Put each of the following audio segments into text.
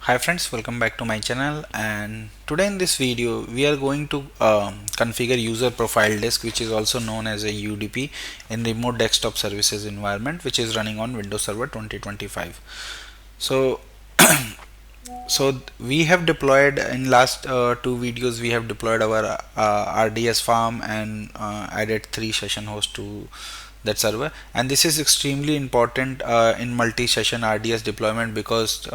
Hi friends, welcome back to my channel, and today in this video we are going to configure user profile disk, which is also known as a UDP, in remote desktop services environment, which is running on Windows Server 2025. So we have deployed in last two videos. We have deployed our RDS farm and added 3 session hosts to that server, and this is extremely important in multi-session RDS deployment because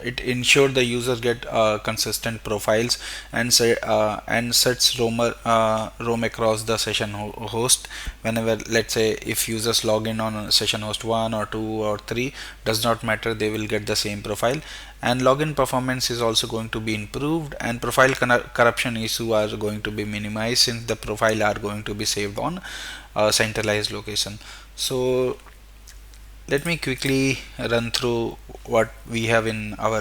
it ensures the user get consistent profiles and sets roam across the session host whenever, let's say, if users log in on session host 1 or 2 or 3, does not matter, they will get the same profile. And login performance is also going to be improved, and profile corruption issue are going to be minimized since the profile are going to be saved on centralized location. So let me quickly run through what we have in our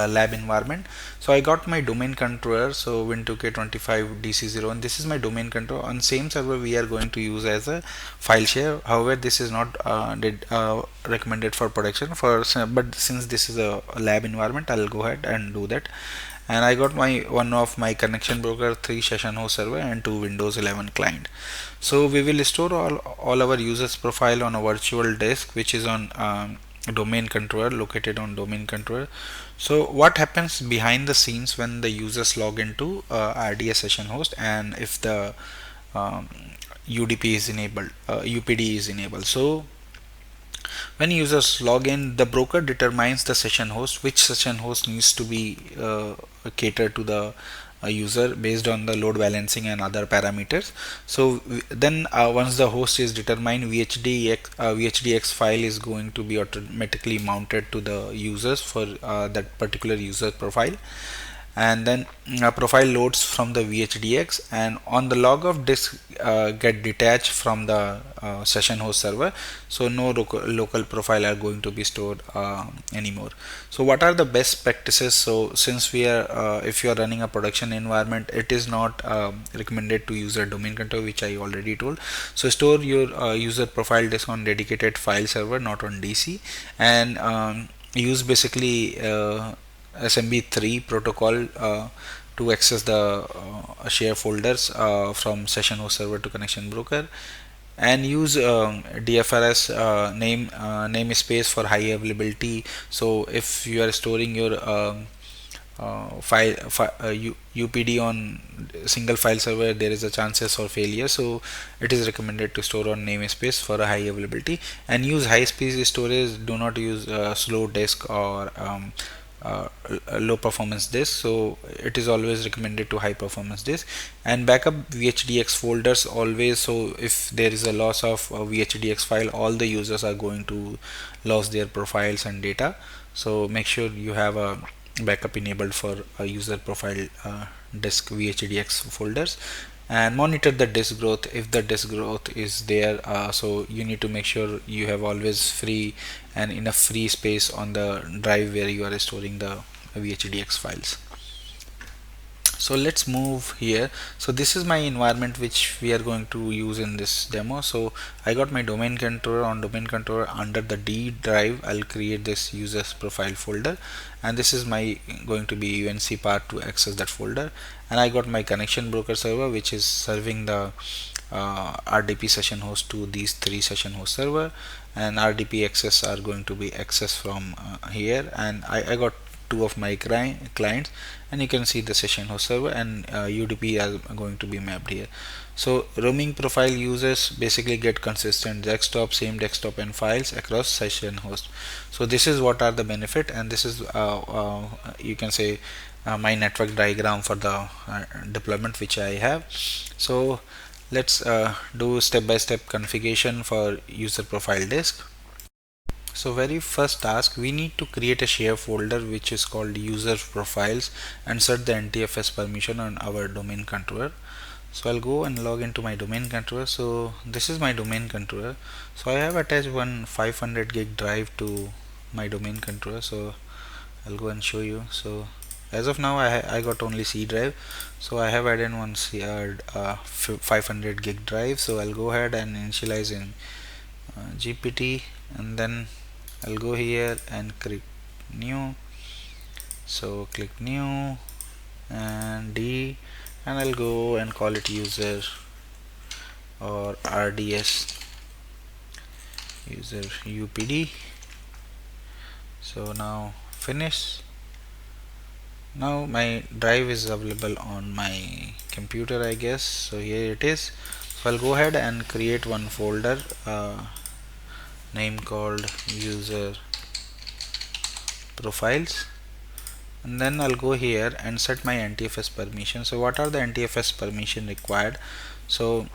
lab environment. So I got my domain controller, so win2k25 dc0, and this is my domain controller. On same server we are going to use as a file share. However, this is not recommended for production but since this is a lab environment, I'll go ahead and do that. And I got my one of my connection broker, 3 session host server, and 2 Windows 11 client. So we will store all our users profile on a virtual disk, which is on domain controller, located on domain controller. So what happens behind the scenes when the users log into RDS session host, and if the um, UDP is enabled, UPD is enabled. So when users log in, the broker determines the session host, which session host needs to be catered to the user based on the load balancing and other parameters. So then once the host is determined, VHDX file is going to be automatically mounted to the users for that particular user profile, and then a profile loads from the VHDX, and on the log of disk get detached from the session host server, so no local profile are going to be stored anymore. So what are the best practices? So since we are if you are running a production environment, it is not recommended to use a domain controller, which I already told. So store your user profile disk on dedicated file server, not on DC, and use basically SMB3 protocol to access the share folders from session host server to connection broker, and use DFRS namespace for high availability. So if you are storing your UPD on single file server, there is a chances for failure, so it is recommended to store on namespace for a high availability, and use high speed storage. Do not use slow disk or low performance disk. So it is always recommended to high performance disk, and backup VHDX folders always. So if there is a loss of a VHDX file, all the users are going to lose their profiles and data. So make sure you have a backup enabled for a user profile disk VHDX folders, and monitor the disk growth. If the disk growth is there, so you need to make sure you have always free and enough free space on the drive where you are storing the VHDX files. So let's move here. So this is my environment which we are going to use in this demo. So I got my domain controller. On domain controller, under the D drive, I'll create this users profile folder, and this is my going to be UNC part to access that folder. And I got my connection broker server, which is serving the RDP session host to these 3 session host server, and RDP access are going to be accessed from here. And I got 2 of my clients, and you can see the session host server and UDP are going to be mapped here. So roaming profile users basically get consistent same desktop and files across session host. So this is what are the benefit, and this is you can say my network diagram for the deployment which I have. So let's do step-by-step configuration for user profile disk. So very first task, we need to create a share folder which is called user profiles, and set the NTFS permission on our domain controller. So I'll go and log into my domain controller. So this is my domain controller. So I have attached one 500 gig drive to my domain controller. So I'll go and show you. So as of now, I got only C drive. So I have added one 500 gig drive. So I'll go ahead and initialize in GPT, and then I'll go here and create new, So click new and D, and I'll go and call it user or RDS user UPD. So now finish. Now my drive is available on my computer, I guess. So here it is. So I'll go ahead and create one folder name called user profiles, and then I'll go here and set my NTFS permission. So what are the NTFS permission required? So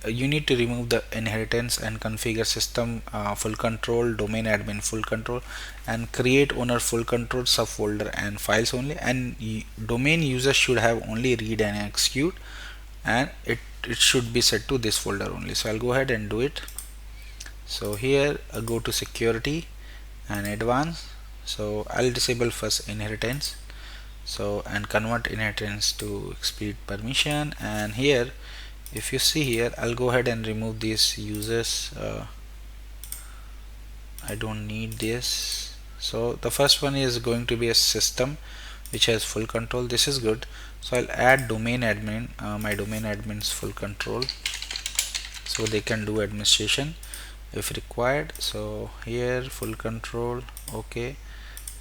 you need to remove the inheritance and configure system full control, domain admin full control, and create owner full control, subfolder and files only, and domain user should have only read and execute, and it should be set to this folder only. So I'll go ahead and do it. So here I'll go to security and advanced. So I'll disable first inheritance, so and convert inheritance to explicit permission. And here if you see here, I'll go ahead and remove these users. I don't need this. So the first one is going to be a system which has full control. This is good. So I'll add domain admin, my domain admin's full control, so they can do administration if required. So here full control, okay,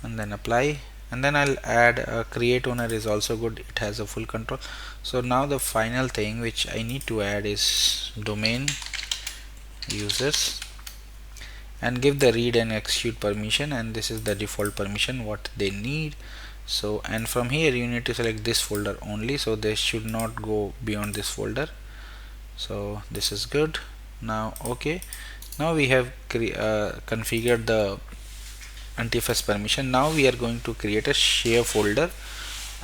and then apply. And then I'll add create owner is also good, it has a full control. So now the final thing which I need to add is domain users, and give the read and execute permission, and this is the default permission what they need. So and from here you need to select this folder only, so they should not go beyond this folder. So this is good. Now okay, now we have configured the NTFS permission. Now we are going to create a share folder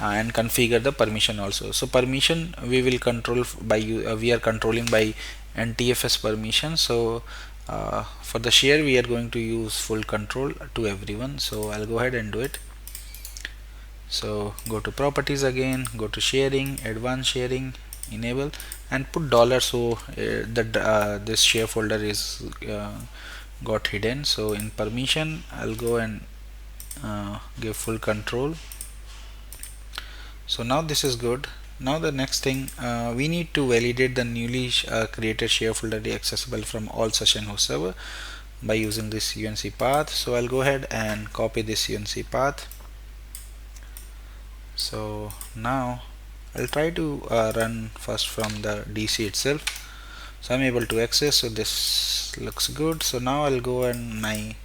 and configure the permission also. So permission we will control by we are controlling by NTFS permission. So for the share we are going to use full control to everyone. So I'll go ahead and do it. So go to properties again, go to sharing, advanced sharing, enable, and put dollar, so that this share folder is got hidden. So in permission I'll go and give full control. So now this is good. Now the next thing, we need to validate the newly created share folder is accessible from all session host server by using this UNC path. So I'll go ahead and copy this UNC path. So now I'll try to run first from the DC itself. So I'm able to access, so this looks good. So now I'll go and my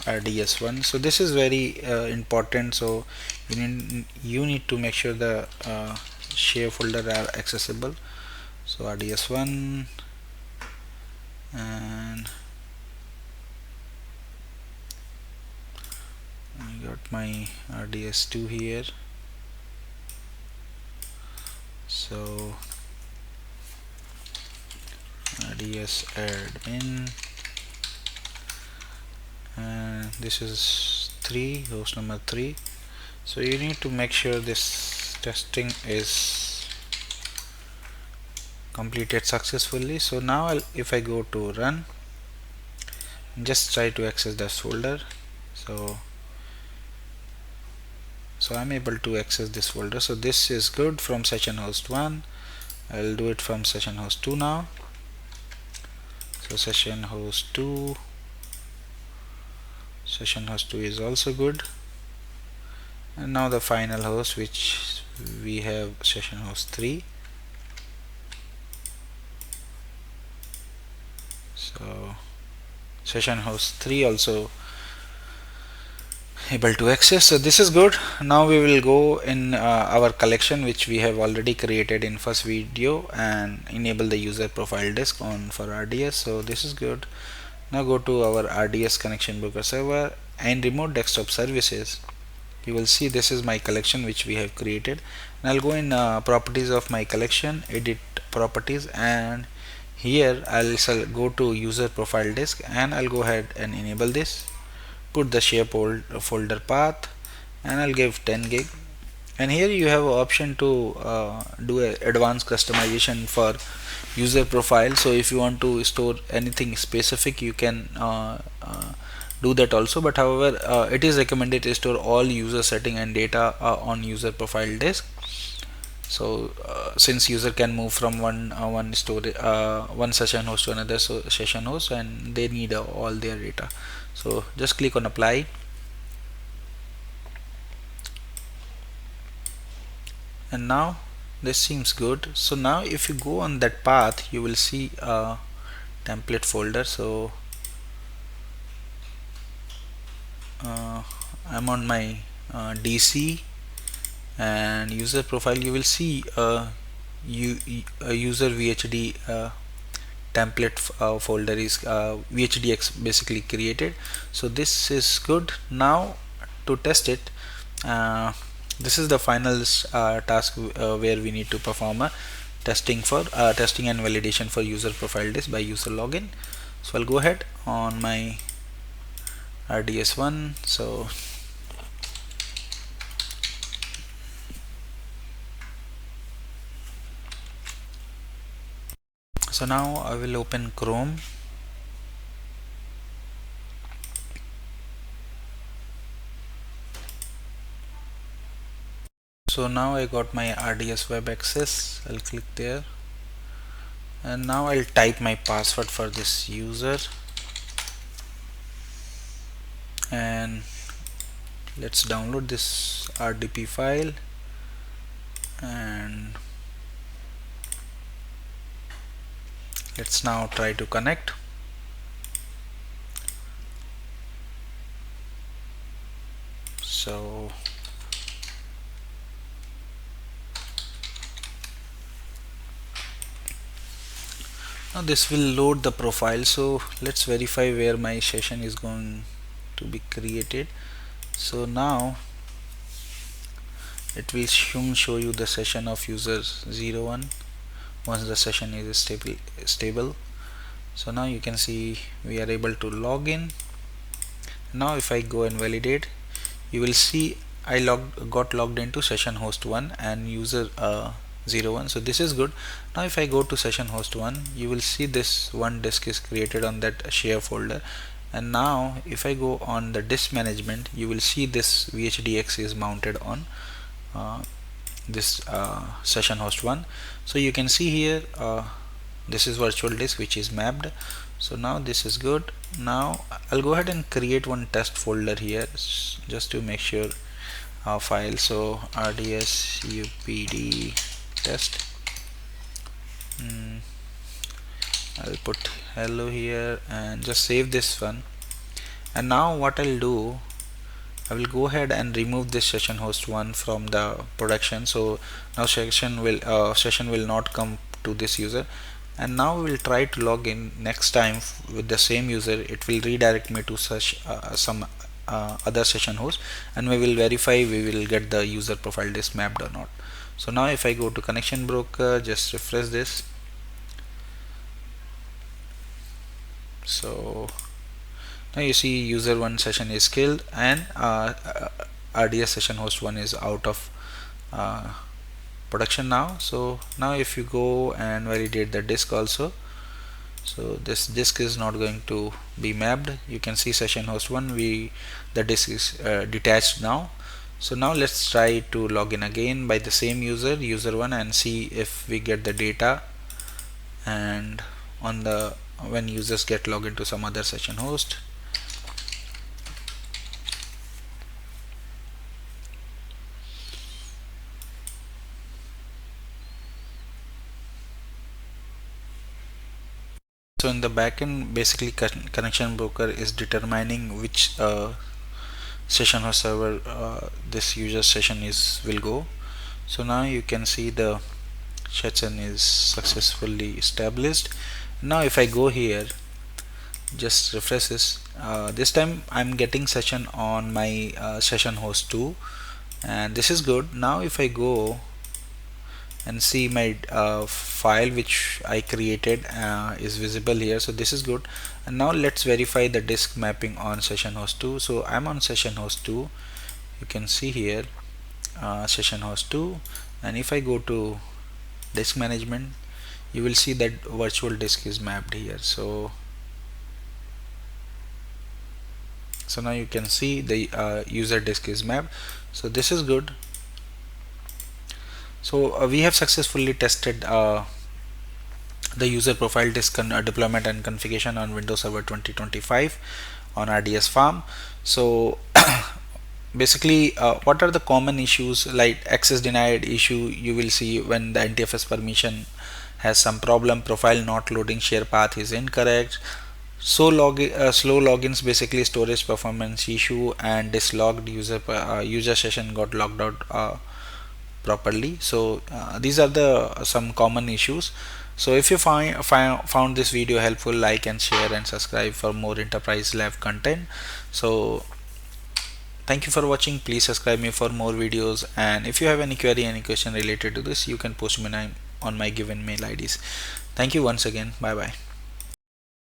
rds1. So this is very important. So you need to make sure the share folder are accessible. So rds1, and I got my rds2 here. So rds admin, and this is 3, host number 3. So you need to make sure this testing is completed successfully. So now if I go to run, just try to access this folder. So I'm able to access this folder. So this is good from session host 1. I'll do it from session host 2 now. So session host 2 is also good. And now the final host, which we have session host 3. So session host 3 also able to access. So this is good. Now we will go in our collection which we have already created in first video and enable the user profile disk on for RDS. So this is good. Now go to our RDS connection broker server and remote desktop services. You will see this is my collection which we have created, and I'll go in properties of my collection, edit properties, and here I'll go to user profile disk, and I'll go ahead and enable this, put the share folder path, and I'll give 10 gig. And here you have an option to do a advanced customization for user profile. So if you want to store anything specific, you can do that also, but however it is recommended to store all user setting and data on user profile disk. So since user can move from one session host to another session host, and they need all their data. So just click on apply, and now this seems good. So now if you go on that path, you will see a template folder. So uh, I'm on my DC and user profile. You will see a user VHD template folder is VHDX basically created. So this is good. Now to test it, uh, this is the final task where we need to perform a testing and validation for user profile disk by user login. So I'll go ahead on my RDS1. So now I will open Chrome. So now I got my RDS web access. I'll click there, and now I'll type my password for this user, and let's download this RDP file, and let's now try to connect. So now this will load the profile. So let's verify where my session is going to be created. So now it will soon show you the session of user 01 once the session is stable. So now you can see we are able to log in. Now if I go and validate, you will see I got logged into session host 1 and user 01. So this is good. Now if I go to session host 1, you will see this one disk is created on that share folder. And now if I go on the disk management, you will see this VHDX is mounted on this session host 1. So you can see here this is virtual disk which is mapped. So now this is good. Now I'll go ahead and create one test folder here just to make sure file. So rds-upd test. I'll put hello here and just save this one. And now what I'll do, I will go ahead and remove this session host 1 from the production. So now session will not come to this user. And now we will try to log in next time with the same user. It will redirect me to such some other session host, and we will verify we will get the user profile disk mapped or not. So now if I go to connection broker, just refresh this. So now you see user 1 session is killed, and RDS session host 1 is out of production now. So now if you go and validate the disk also, so this disk is not going to be mapped. You can see session host 1, the disk is detached now. So now let's try to log in again by the same user 1 and see if we get the data, and on the when users get logged into some other session host. So in the backend, basically connection broker is determining which session host server this user session will go. So now you can see the session is successfully established. Now if I go here, just refresh this time I'm getting session on my session host 2, and this is good. Now if I go and see my file which I created is visible here, so this is good. And now let's verify the disk mapping on session host 2. So I'm on session host 2, you can see here session host 2, and if I go to disk management, you will see that virtual disk is mapped here. So So now you can see the user disk is mapped. So this is good. So we have successfully tested the user profile disk deployment and configuration on Windows Server 2025 on RDS farm. So basically, what are the common issues? Like access denied issue you will see when the NTFS permission has some problem, profile not loading, share path is incorrect, slow logins, basically storage performance issue, and dislogged user session got logged out properly. So these are the some common issues. So if you found this video helpful, like and share and subscribe for more enterprise lab content. So thank you for watching. Please subscribe me for more videos, and if you have any query, any question related to this, you can post me on my given mail IDs. Thank you once again. Bye bye.